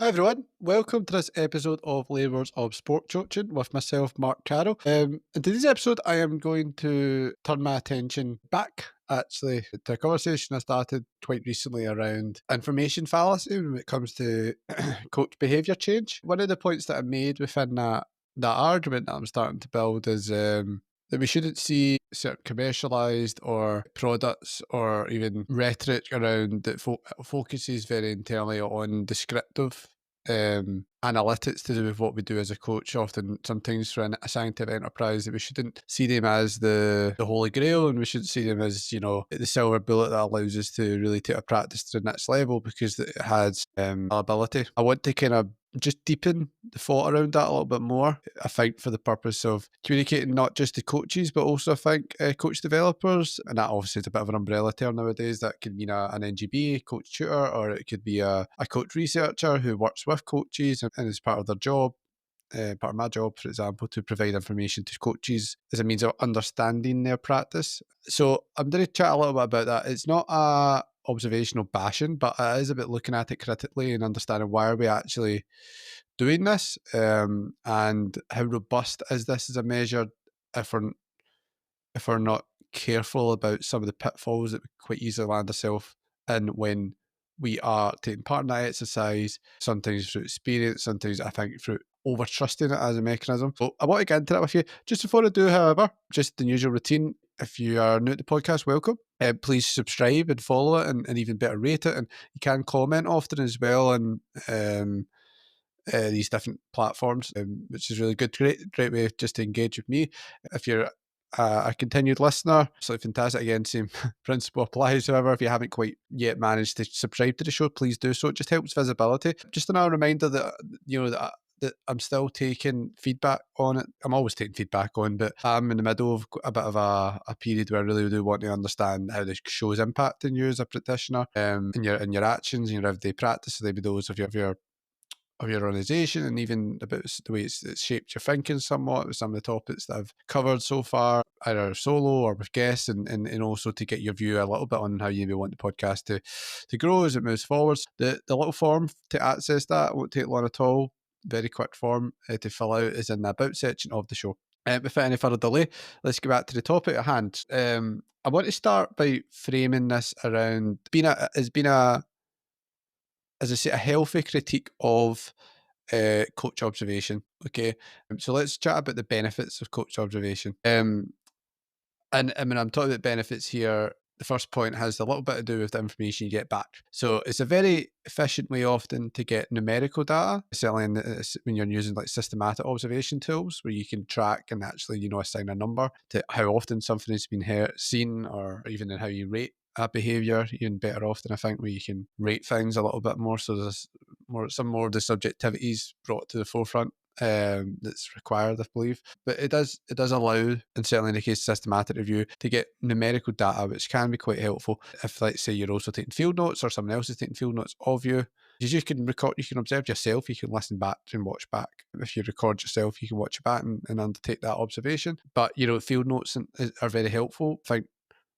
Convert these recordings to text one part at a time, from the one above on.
Hi everyone, welcome to this episode of Labours of Sport Coaching with myself, Mark Carroll. In today's episode, I am going to turn my attention back, actually, to a conversation I started quite recently around information fallacy when it comes to coach behaviour change. One of the points that I made within that argument that I'm starting to build is that we shouldn't see certain commercialised or products or even rhetoric around that focuses very internally on descriptive analytics to do with what we do as a coach, often sometimes for a scientific enterprise, that we shouldn't see them as the holy grail, and we shouldn't see them as, the silver bullet that allows us to really take a practice to the next level because it has ability. I want to kind of just deepen the thought around that a little bit more, I think, for the purpose of communicating not just to coaches, but also I think coach developers. And that obviously is a bit of an umbrella term nowadays. That could mean an NGB, coach tutor, or it could be a coach researcher who works with coaches and is part of their job. Part of my job, for example, to provide information to coaches as a means of understanding their practice. So I'm going to chat a little bit about that. It's not a observational bashing, but it is about looking at it critically and understanding why are we actually doing this, and how robust is this as a measure if we're not careful about some of the pitfalls that we quite easily land ourselves in when we are taking part in that exercise, sometimes through experience, sometimes I think through over trusting it as a mechanism. So I want to get into that with you. Just before I do, however, just the usual routine. If you are new to the podcast, welcome. Please subscribe and follow it, and even better rate it. And you can comment often as well, and these different platforms, which is really good. Great way just to engage with me. If you're a continued listener, so fantastic. Again, same principle applies. However, if you haven't quite yet managed to subscribe to the show, please do so. It just helps visibility. Just another reminder that that I'm still taking feedback on it. I'm always taking feedback on, but I'm in the middle of a bit of a period where I really do want to understand how the show is impacting you as a practitioner, in your actions, in your everyday practice. So maybe those of your organisation, and even about the way it's shaped your thinking somewhat with some of the topics that I've covered so far, either solo or with guests, and also to get your view a little bit on how you may want the podcast to grow as it moves forwards. The little form to access that won't take long at all. Very quick form to fill out is in the about section of the show. Without any further delay, let's get back to the topic at hand. I want to start by framing this around being a as I say, a healthy critique of coach observation. Okay, so let's chat about the benefits of coach observation. And I mean, I'm talking about benefits here. The first point has a little bit to do with the information you get back. So it's a very efficient way often to get numerical data, certainly when you're using like systematic observation tools where you can track and actually, assign a number to how often something has been seen, or even in how you rate a behaviour. Even better often, I think, where you can rate things a little bit more. So there's some more of the subjectivities brought to the forefront, that's required, I believe. But it does allow, and certainly in the case of systematic review, to get numerical data, which can be quite helpful. If, let's say, you're also taking field notes or someone else is taking field notes of you, you can record, you can observe yourself, you can listen back and watch back. If you record yourself, you can watch it back and undertake that observation. But field notes are very helpful. I think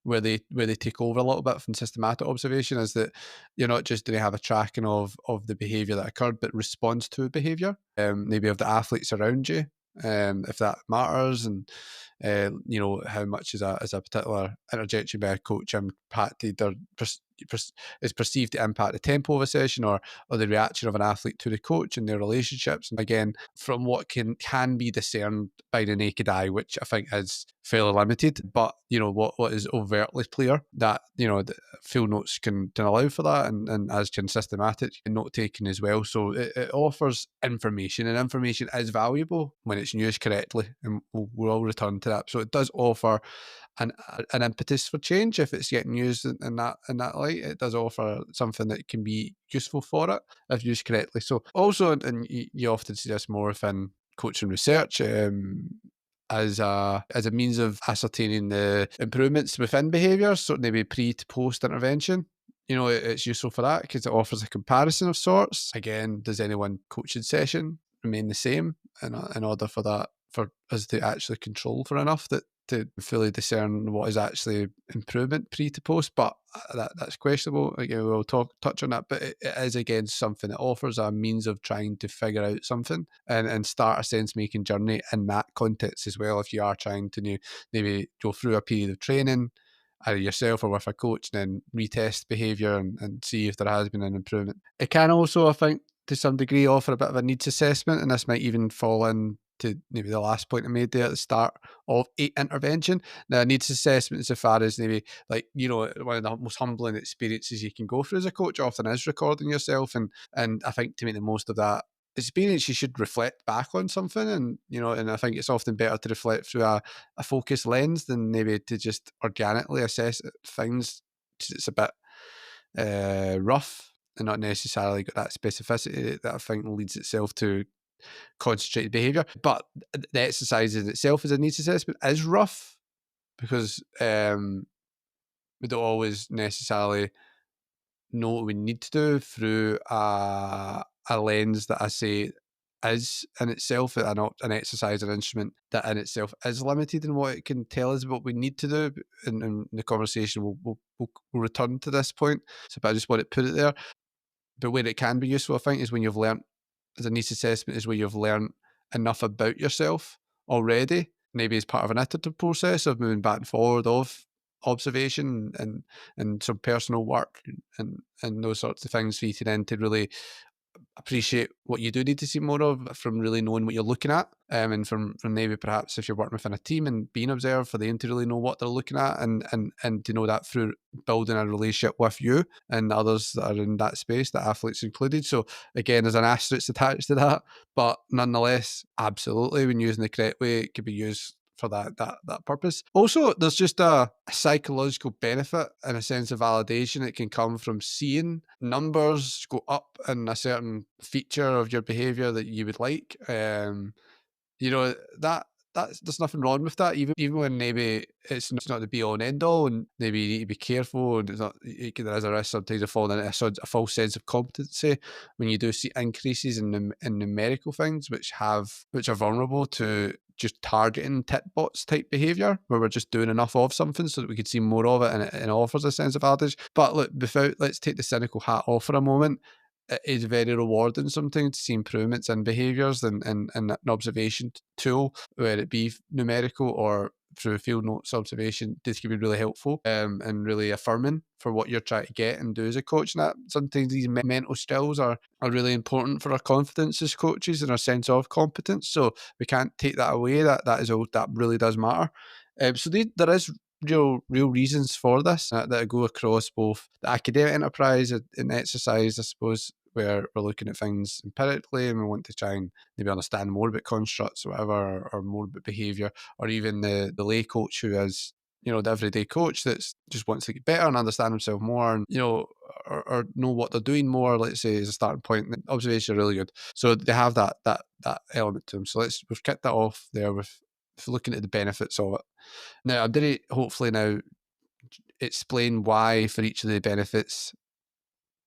where they take over a little bit from systematic observation is that you're not just going to have a tracking of the behaviour that occurred, but response to behaviour, maybe of the athletes around you, if that matters, and how much is a particular interjection by a coach impacted or is perceived to impact the tempo of a session, or the reaction of an athlete to the coach and their relationships. And again, from what can be discerned by the naked eye, which I think is fairly limited, but what is overtly clear, that the field notes can allow for that, and as can systematic note taking as well. So it offers information, and information is valuable when it's used correctly, and we'll return to that. So it does offer an impetus for change if it's getting used in that light. It does offer something that can be useful for it if used correctly. So also, and you often see this more within coaching research, as a means of ascertaining the improvements within behaviours, so maybe pre to post intervention. It's useful for that because it offers a comparison of sorts. Again, does any one coaching session remain the same in order for us to actually control for enough that to fully discern what is actually improvement pre to post, but that's questionable. Again, we'll touch on that, but it is again something that offers a means of trying to figure out something and start a sense making journey in that context as well. If you are trying to maybe go through a period of training, either yourself or with a coach, then retest behaviour and see if there has been an improvement. It can also, I think, to some degree, offer a bit of a needs assessment, and this might even fall in to maybe the last point I made there at the start of intervention. Now, a needs assessment, as far as maybe like, one of the most humbling experiences you can go through as a coach often is recording yourself, and I think to make the most of that experience, you should reflect back on something, and I think it's often better to reflect through a focused lens than maybe to just organically assess things. It's a bit rough and not necessarily got that specificity that I think leads itself to concentrated behaviour. But the exercise in itself as a needs assessment is rough because we don't always necessarily know what we need to do through a lens that I say is in itself an exercise, an instrument that in itself is limited in what it can tell us what we need to do. In the conversation, we'll return to this point. So, but I just want to put it there. But where it can be useful, I think, is when you've learnt, as a needs assessment, is where you've learnt enough about yourself already, maybe as part of an iterative process of moving back and forward of observation and some personal work and those sorts of things for you to then to really appreciate what you do need to see more of from really knowing what you're looking at, and from maybe perhaps if you're working within a team and being observed, for them to really know what they're looking at and to know that through building a relationship with you and others that are in that space, the athletes included. So again, there's an asterisk attached to that, but nonetheless, absolutely, when using the correct way, it could be used for that purpose. Also, there's just a psychological benefit and a sense of validation that can come from seeing numbers go up in a certain feature of your behavior that you would like. You know that that's there's nothing wrong with that, even when maybe it's not the be all and end all, and maybe you need to be careful, and it's not. There is a risk sometimes of falling into a false sense of competency when you do see increases in numerical things, which are vulnerable to just targeting tit bots type behavior, where we're just doing enough of something so that we could see more of it, and it offers a sense of advantage. But look, let's take the cynical hat off for a moment. It is very rewarding sometimes to see improvements in behaviours and an observation tool, whether it be numerical or through field notes observation. This can be really helpful and really affirming for what you're trying to get and do as a coach. And that sometimes these mental skills are really important for our confidence as coaches and our sense of competence. So we can't take that away. That really does matter. There is real reasons for this that go across both the academic enterprise and exercise, I suppose, where we're looking at things empirically and we want to try and maybe understand more about constructs or whatever, or more about behaviour, or even the lay coach who is, the everyday coach that's just wants to get better and understand himself more, and or know what they're doing more, let's say, as a starting point. And observation are really good, so they have that element to them. So we've kicked that off there with looking at the benefits of it. Now, I'm going to hopefully now explain why for each of the benefits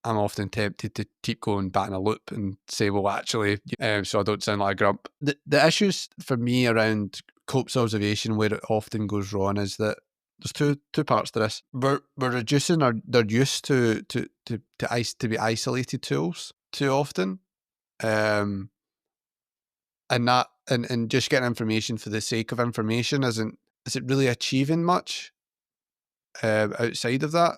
I'm often tempted to keep going back in a loop and say, well, actually, so I don't sound like a grump. The issues for me around Cope's observation, where it often goes wrong, is that there's two parts to this. We're reducing their use to be isolated tools too often, and just getting information for the sake of information is it really achieving much outside of that?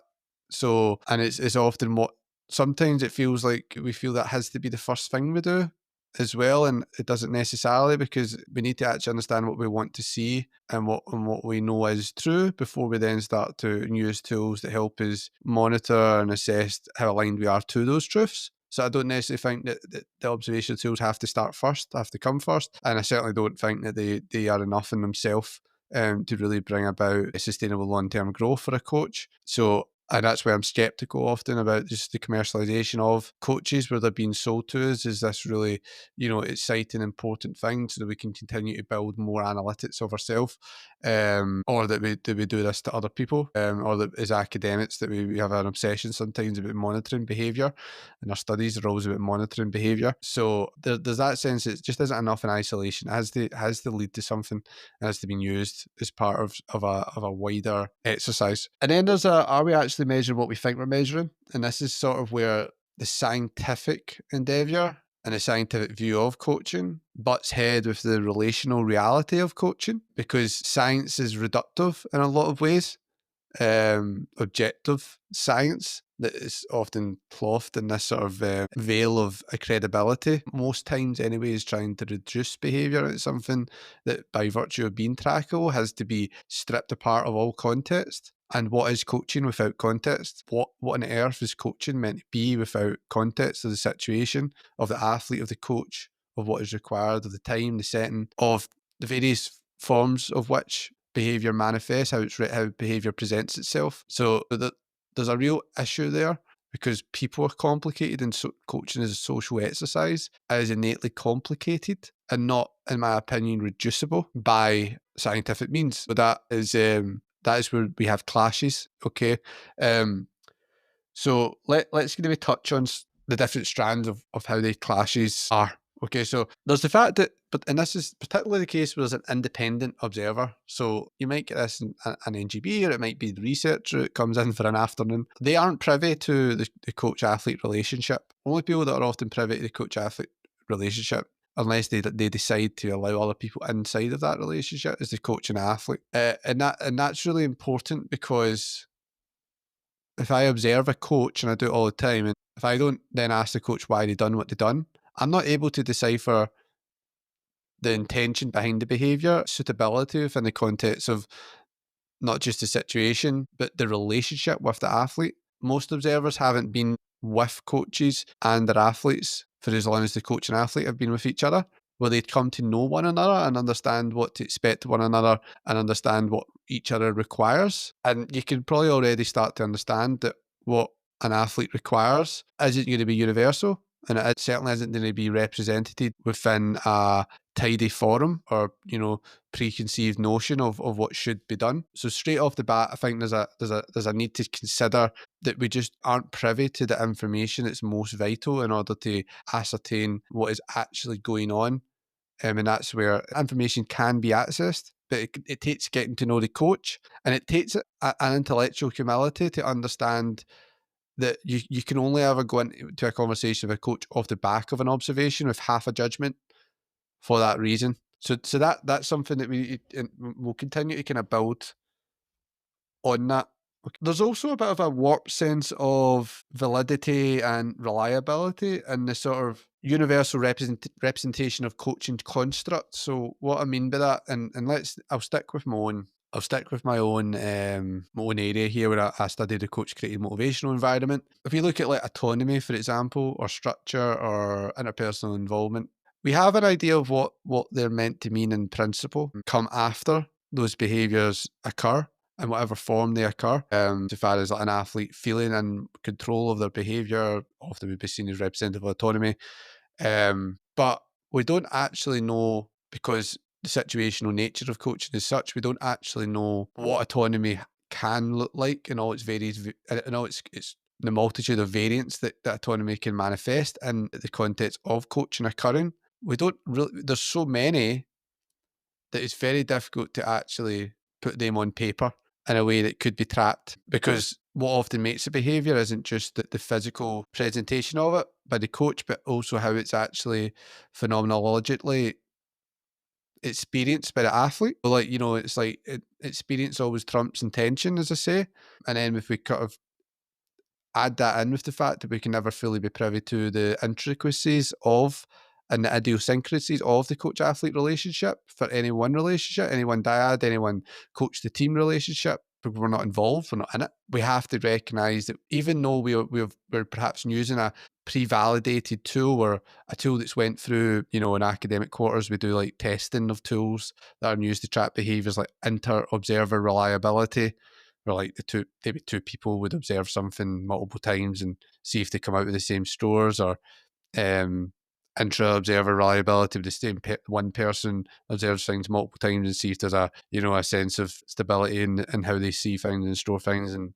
So, and it's often what sometimes it feels like we feel that has to be the first thing we do as well, and it doesn't necessarily, because we need to actually understand what we want to see and what we know is true before we then start to use tools that help us monitor and assess how aligned we are to those truths. So I don't necessarily think that the observational tools have to come first, and I certainly don't think that they are enough in themselves to really bring about a sustainable long-term growth for a coach. So And that's why I'm skeptical often about just the commercialization of coaches, where they're being sold to us as this really, exciting, important thing so that we can continue to build more analytics of ourselves, or that we do this to other people, or that as academics that we have an obsession sometimes about monitoring behaviour, and our studies are always about monitoring behaviour. So there's that sense it just isn't enough in isolation. It has to lead to something. It has to be used as part of a wider exercise. And then are we actually measuring what we think we're measuring? And this is sort of where the scientific endeavour and the scientific view of coaching butts head with the relational reality of coaching, because science is reductive in a lot of ways. Objective science that is often clothed in this sort of veil of credibility, most times anyway, is trying to reduce behaviour. It's something that, by virtue of being trackable, has to be stripped apart of all context. And what is coaching without context? What on earth is coaching meant to be without context of the situation, of the athlete, of the coach, of what is required, of the time, the setting, of the various forms of which behaviour manifests, how behaviour presents itself. So there's a real issue there, because people are complicated, and coaching as a social exercise is innately complicated and not, in my opinion, reducible by scientific means. So that is where we have clashes. Okay, so let's maybe touch on the different strands of how the clashes are. Okay, so there's the fact that, and this is particularly the case where there's an independent observer. So you might get this in an NGB, or it might be the researcher that comes in for an afternoon. They aren't privy to the coach-athlete relationship. Only people that are often privy to the coach-athlete relationship, unless they decide to allow other people inside of that relationship, is the coach and athlete. And that's really important, because if I observe a coach, and I do it all the time, and if I don't then ask the coach why they done what they done, I'm not able to decipher the intention behind the behaviour, suitability within the context of not just the situation, but the relationship with the athlete. Most observers haven't been with coaches and their athletes for as long as the coach and athlete have been with each other, where they'd come to know one another and understand what to expect of one another and understand what each other requires. And you can probably already start to understand that what an athlete requires isn't going to be universal, and it certainly isn't going to be represented within a tidy forum, or preconceived notion of what should be done. So straight off the bat, I think there's a need to consider that we just aren't privy to the information that's most vital in order to ascertain what is actually going on. And that's where information can be accessed, but it takes getting to know the coach, and it takes an intellectual humility to understand that you can only ever go into a conversation with a coach off the back of an observation with half a judgment for that reason. So that's something that we'll continue to kind of build on that. There's also a bit of a warped sense of validity and reliability in the sort of universal representation of coaching constructs. So what I mean by that, and I'll stick with my own area here, where I study the coach created motivational environment. If you look at like autonomy, for example, or structure, or interpersonal involvement, we have an idea of what they're meant to mean in principle come after those behaviours occur, in whatever form they occur. So far as like an athlete feeling in control of their behaviour, often would be seen as representative of autonomy. But we don't actually know, because the situational nature of coaching is such, we don't actually know what autonomy can look like in all its in all its the multitude of variants that autonomy can manifest in the context of coaching occurring. We don't really, there's so many that it's very difficult to actually put them on paper in a way that could be tracked, because what often makes a behaviour isn't just the physical presentation of it by the coach, but also how it's actually phenomenologically experienced by the athlete. Like, it's like experience always trumps intention, as I say. And then if we kind of add that in with the fact that we can never fully be privy to the intricacies of and the idiosyncrasies of the coach athlete relationship for any one relationship, any one dyad, any one coach to team relationship, because we're not involved, we're not in it. We have to recognise that even though we're perhaps using a pre-validated tool, or a tool that's went through, in academic quarters, we do like testing of tools that are used to track behaviours like inter-observer reliability, where like maybe two people would observe something multiple times and see if they come out with the same scores, or um, intra-observer reliability, with the same one person observes things multiple times and see if there's a sense of stability in how they see things and store things. And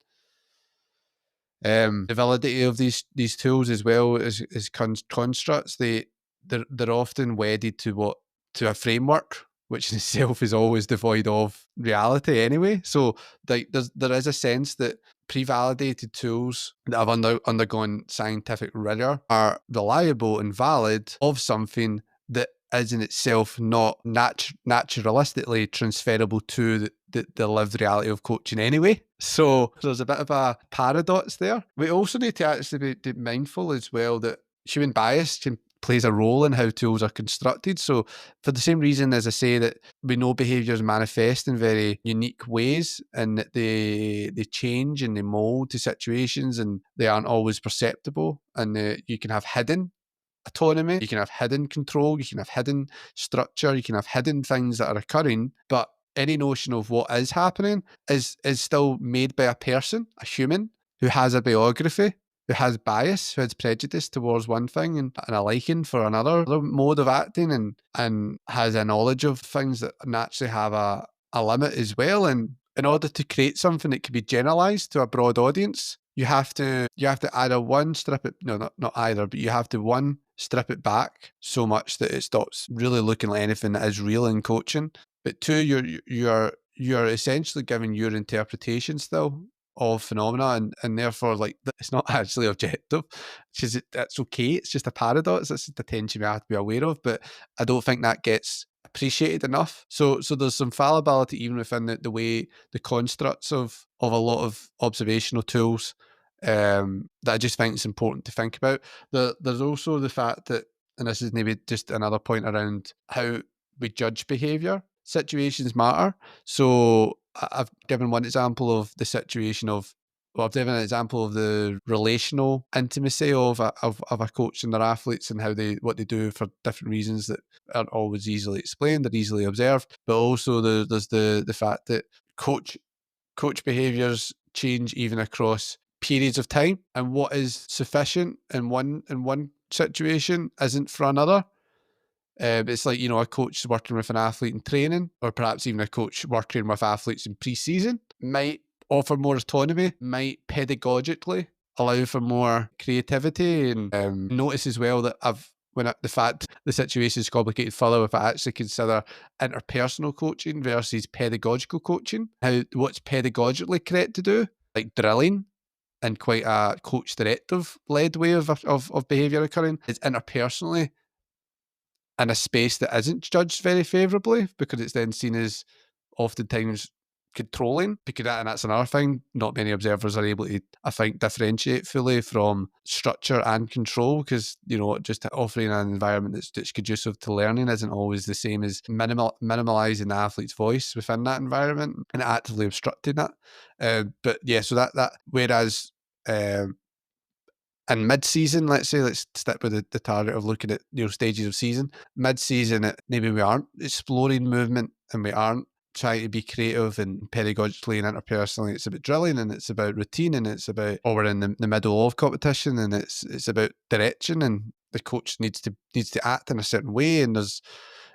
the validity of these tools as well as constructs. They're often wedded to a framework, which in itself is always devoid of reality anyway. So there is a sense that pre-validated tools that have undergone scientific rigor are reliable and valid of something that is in itself not naturalistically transferable to the lived reality of coaching anyway. So there's a bit of a paradox there. We also need to actually be mindful as well that human bias plays a role in how tools are constructed. So for the same reason as I say that we know behaviours manifest in very unique ways, and that they change and they mould to situations, and they aren't always perceptible, and you can have hidden autonomy, you can have hidden control, you can have hidden structure, you can have hidden things that are occurring, but any notion of what is happening is still made by a person, a human, who has a biography, who has bias, who has prejudice towards one thing and a liking for another mode of acting, and has a knowledge of things that naturally have a limit as well. And in order to create something that can be generalized to a broad audience, you have to either one strip it no not either, but you have to one strip it back so much that it stops really looking like anything that is real in coaching. But two, you're essentially giving your interpretation still of phenomena, and therefore like it's not actually objective. That's okay. It's just a paradox. That's just a tension we have to be aware of. But I don't think that gets appreciated enough. So there's some fallibility even within the way the constructs of a lot of observational tools, that I just think it's important to think about. There's also the fact that, and this is maybe just another point around how we judge behaviour. Situations matter. So I've given one example of the situation of, well, I've given an example of the relational intimacy of a coach and their athletes, and how what they do for different reasons that aren't always easily explained or easily observed. But also there's the fact that coach behaviours change even across periods of time, and what is sufficient in one situation isn't for another. It's like, a coach working with an athlete in training, or perhaps even a coach working with athletes in pre-season, might offer more autonomy, might pedagogically allow for more creativity. And notice as well that the fact the situation is complicated further, if I actually consider interpersonal coaching versus pedagogical coaching, what's pedagogically correct to do, like drilling, and quite a coach directive led way of behaviour occurring, is interpersonally in a space that isn't judged very favourably, because it's then seen as oftentimes controlling. And that's another thing, not many observers are able to, I think, differentiate fully from structure and control, because just offering an environment that's conducive to learning isn't always the same as minimalising the athlete's voice within that environment and actively obstructing that. But yeah, so that whereas in mid-season, let's say, let's stick with the target of looking at stages of season. Mid-season, maybe we aren't exploring movement, and we aren't trying to be creative and pedagogically and interpersonally. It's about drilling, and it's about routine, and it's about, or we're in the middle of competition, and it's about direction, and the coach needs to act in a certain way, and there's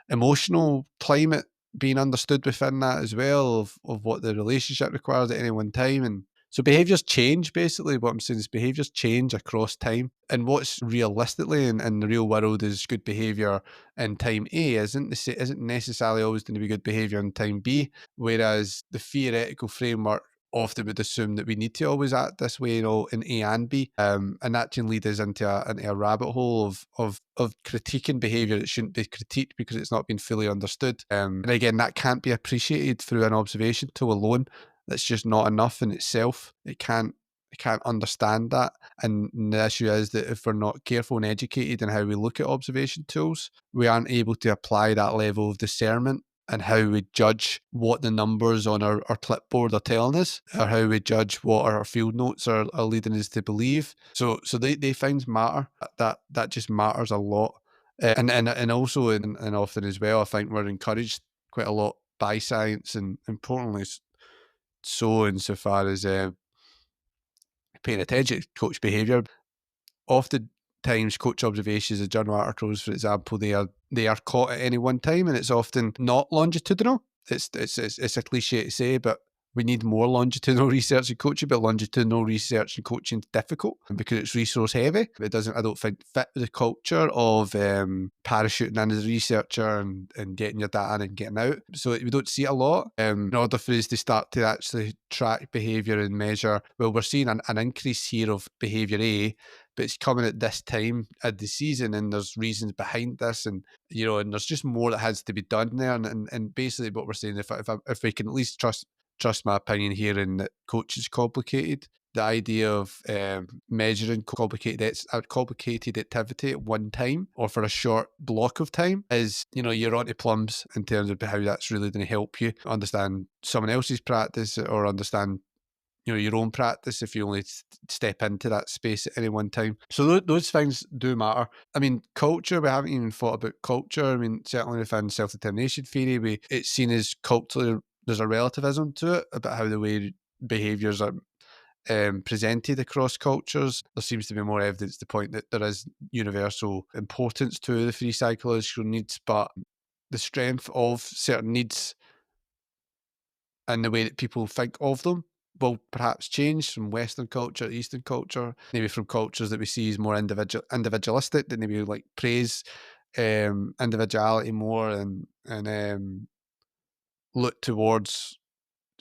emotional climate being understood within that as well, of what the relationship requires at any one time. And so behaviours change. Basically what I'm saying is behaviours change across time, and what's realistically in the real world is good behaviour in time A isn't necessarily always going to be good behaviour in time B, whereas the theoretical framework often would assume that we need to always act this way, in A and B, and that can lead us into a rabbit hole of critiquing behaviour that shouldn't be critiqued because it's not been fully understood. And again, that can't be appreciated through an observation tool alone. That's just not enough in itself. It can't understand that. And the issue is that if we're not careful and educated in how we look at observation tools, we aren't able to apply that level of discernment and how we judge what the numbers on our clipboard are telling us, or how we judge what our field notes are leading us to believe. So they things matter. That just matters a lot. And also, and often as well, I think we're encouraged quite a lot by science, and importantly so insofar as paying attention to coach behaviour. Oftentimes, coach observations and journal articles, for example, they are caught at any one time, and it's often not longitudinal. It's a cliche to say, but we need more longitudinal research in coaching. But longitudinal research in coaching is difficult because it's resource heavy. It doesn't, I don't think, fit the culture of parachuting in as a researcher and getting your data in and getting out. So we don't see it a lot. In order for us to start to actually track behaviour and measure, well, we're seeing an increase here of behaviour A, but it's coming at this time of the season, and there's reasons behind this, and and there's just more that has to be done there. And basically, what we're saying, if we can at least trust my opinion here, in that coaching is complicated. The idea of measuring complicated activity at one time or for a short block of time is, you're onto plums in terms of how that's really going to help you understand someone else's practice or understand your own practice if you only step into that space at any one time. So those things do matter. I mean, culture, we haven't even thought about culture. I mean, certainly within self-determination theory, it's seen as culturally, there's a relativism to it about how the way behaviours are presented across cultures. There seems to be more evidence to point that there is universal importance to the three psychological needs, but the strength of certain needs and the way that people think of them will perhaps change from Western culture to Eastern culture, maybe from cultures that we see as more individualistic, that maybe like praise individuality more and look towards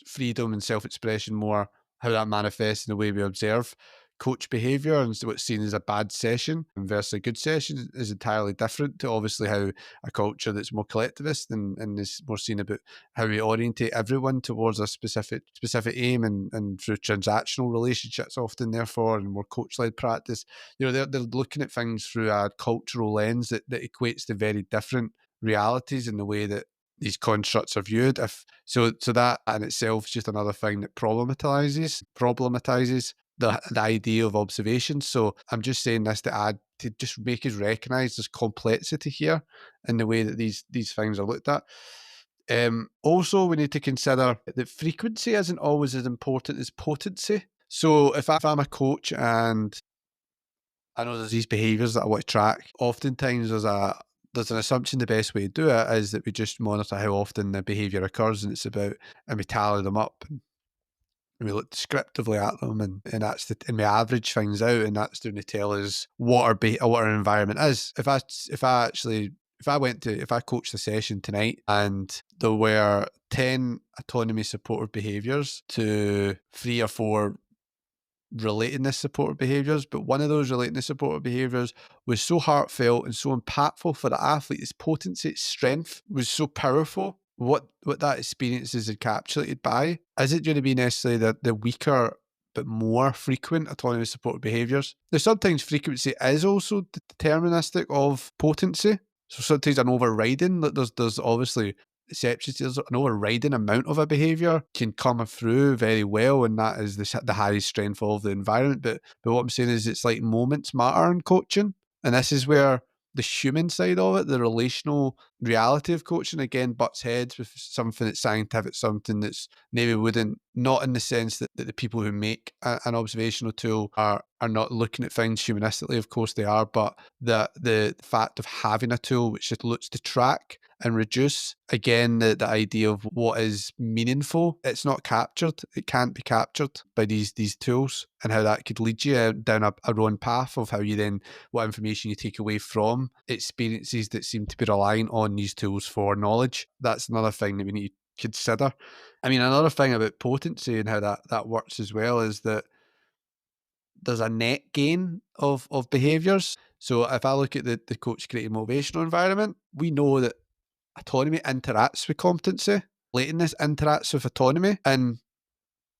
freedom and self-expression more, how that manifests in the way we observe coach behaviour. And so what's seen as a bad session versus a good session is entirely different to obviously how a culture that's more collectivist and is more seen about how we orientate everyone towards a specific aim, and through transactional relationships often, therefore, and more coach-led practice. They're looking at things through a cultural lens that equates to very different realities in the way that these constructs are viewed. If so that in itself is just another thing that problematizes the idea of observation. So I'm just saying this to just make us recognise there's complexity here in the way that these things are looked at. Also, we need to consider that frequency isn't always as important as potency. So if I'm a coach and I know there's these behaviours that I want to track, oftentimes there's an assumption the best way to do it is that we just monitor how often the behaviour occurs, and it's about, and we tally them up, and we look descriptively at them, and and we average things out, and that's going to tell us what our environment is. If I coached a session tonight and there were 10 autonomy supportive behaviours to 3 or 4 relatedness supportive behaviours, but one of those relatedness supportive behaviours was so heartfelt and so impactful for the athlete, its potency, its strength was so powerful. What that experience is encapsulated by, is it going to be necessarily the weaker but more frequent autonomous supportive behaviours? Now, sometimes frequency is also deterministic of potency. So sometimes an overriding, that there's obviously exceptions. There's an overriding amount of a behaviour can come through very well, and that is the highest strength of the environment. But what I'm saying is, it's like moments matter in coaching, and this is where the human side of it, the relational reality of coaching, again butts heads with something that's scientific, something that's maybe wouldn't, not in the sense that the people who make an observational tool are not looking at things humanistically. Of course they are, but the fact of having a tool which just looks to track and reduce, again, the idea of what is meaningful, it's not captured. It can't be captured by these tools, and how that could lead you down a wrong path of how you then, what information you take away from experiences that seem to be relying on these tools for knowledge. That's another thing that we need to consider. I mean, another thing about potency and how that works as well is that there's a net gain of behaviours. So if I look at the coach creating motivational environment, we know that autonomy interacts with competency. Latentness interacts with autonomy, and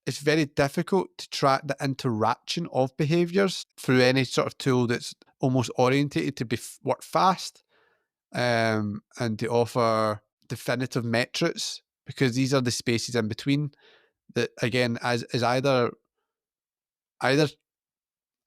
it's very difficult to track the interaction of behaviours through any sort of tool that's almost orientated to work fast, and to offer definitive metrics, because these are the spaces in between that, again, as either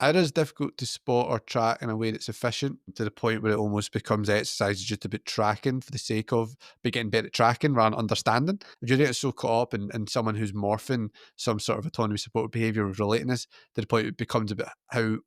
It is difficult to spot or track in a way that's efficient to the point where it almost becomes exercise just about tracking for the sake of getting better at tracking rather than understanding. If you get so caught up in someone who's morphing some sort of autonomy supported behaviour with relatedness to the point it becomes about how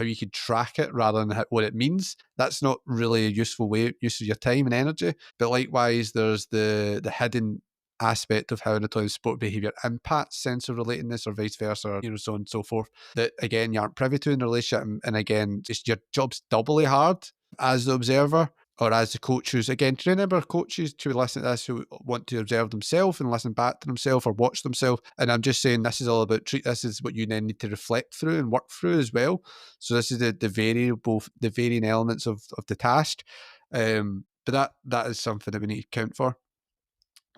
you can track it rather than what it means, that's not really a useful use of your time and energy. But likewise, there's the hidden aspect of how an autonomous sport behaviour impacts sense of relatedness or vice versa, or, so on and so forth, that again you aren't privy to in the relationship. And again, just your job's doubly hard as the observer or as the coach who's, again, to remember coaches to listen to this who want to observe themselves and listen back to themselves or watch themselves. And I'm just saying this is all about this is what you then need to reflect through and work through as well. So this is the varying elements of the task. But that is something that we need to account for.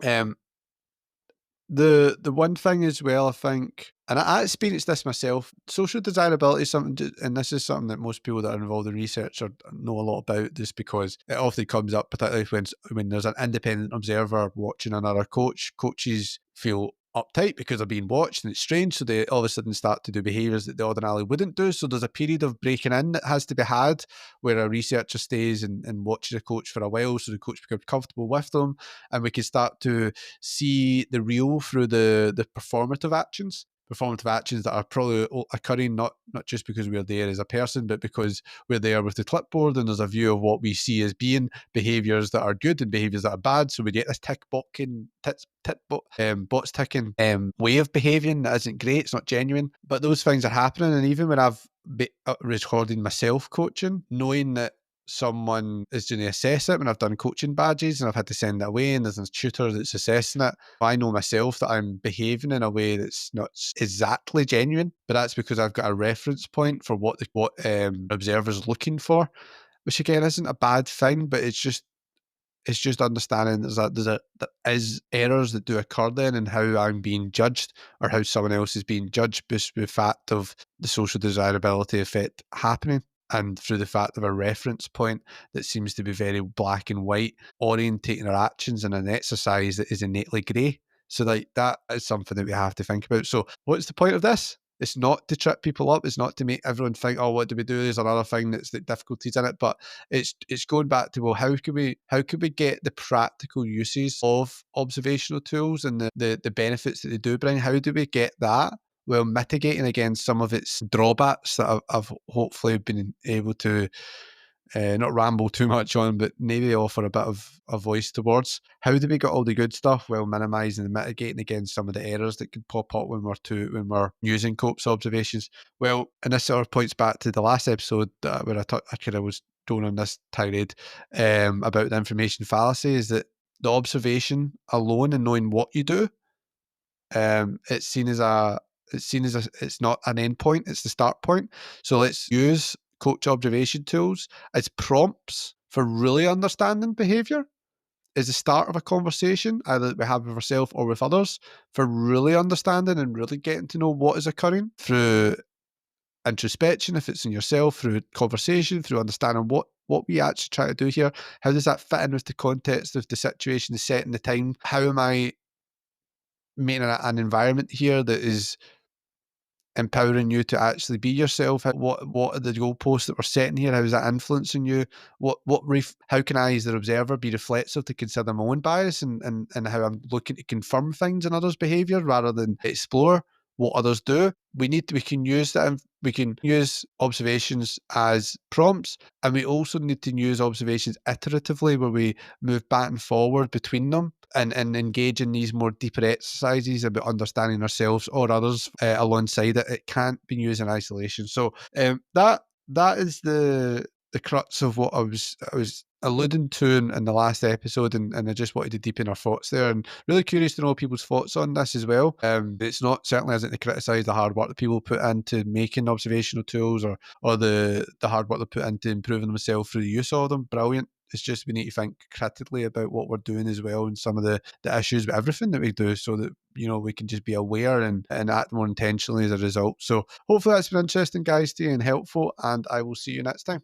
Um, the one thing as well, I think, and I experienced this myself, social desirability is something, and this is something that most people that are involved in research know a lot about, just because it often comes up, particularly when there's an independent observer watching another coach. Coaches feel uptight because they're being watched and it's strange, so they all of a sudden start to do behaviours that they ordinarily wouldn't do. So there's a period of breaking in that has to be had where a researcher stays and watches a coach for a while so the coach becomes comfortable with them, and we can start to see the real through the performative actions that are probably occurring not just because we're there as a person, but because we're there with the clipboard and there's a view of what we see as being behaviours that are good and behaviours that are bad. So we get this bots ticking way of behaving that isn't great. It's not genuine, but those things are happening. And even when I've recording myself coaching, knowing that someone is going to assess it, when I've done coaching badges and I've had to send it away and there's a tutor that's assessing it, I know myself that I'm behaving in a way that's not exactly genuine, but that's because I've got a reference point for what observer's looking for, which again isn't a bad thing, but it's just understanding there is errors that do occur then in how I'm being judged or how someone else is being judged, based the fact of the social desirability effect happening and through the fact of a reference point that seems to be very black and white, orientating our actions in an exercise that is innately grey. So like that is something that we have to think about. So what's the point of this? It's not to trip people up. It's not to make everyone think, oh, what do we do? There's another thing that's the difficulties in it. But it's going back to, well, how can we get the practical uses of observational tools and the benefits that they do bring? How do we get that while mitigating against some of its drawbacks that I've hopefully been able to not ramble too much on, but maybe offer a bit of a voice towards. How do we get all the good stuff while minimising and mitigating against some of the errors that could pop up when we're using Cope's observations? Well, and this sort of points back to the last episode where I kind of was going on this tirade about the information fallacy, is that the observation alone and knowing what you do, it's seen as it's not an end point, it's the start point. So let's use coach observation tools as prompts for really understanding behavior, is the start of a conversation either that we have with ourselves or with others, for really understanding and really getting to know what is occurring through introspection, if it's in yourself, through conversation, through understanding what we actually try to do here. How does that fit in with the context of the situation, the setting, the time? How am I making an environment here that is empowering you to actually be yourself? What are the goalposts that we're setting here? How is that influencing you? How can I, as the observer, be reflexive to consider my own bias and how I'm looking to confirm things in others' behaviour rather than explore what others do? We can use that. We can use observations as prompts, and we also need to use observations iteratively, where we move back and forward between them and engage in these more deeper exercises about understanding ourselves or others alongside it. It can't be used in isolation. So that is the crux of what I was alluding to in the last episode, and I just wanted to deepen our thoughts there, and really curious to know people's thoughts on this as well. It's not certainly isn't to criticise the hard work that people put into making observational tools or the hard work they put into improving themselves through the use of them. Brilliant. It's just we need to think critically about what we're doing as well and some of the issues with everything that we do, so that we can just be aware and act more intentionally as a result. So hopefully that's been interesting, guys, to you, and helpful, and I will see you next time.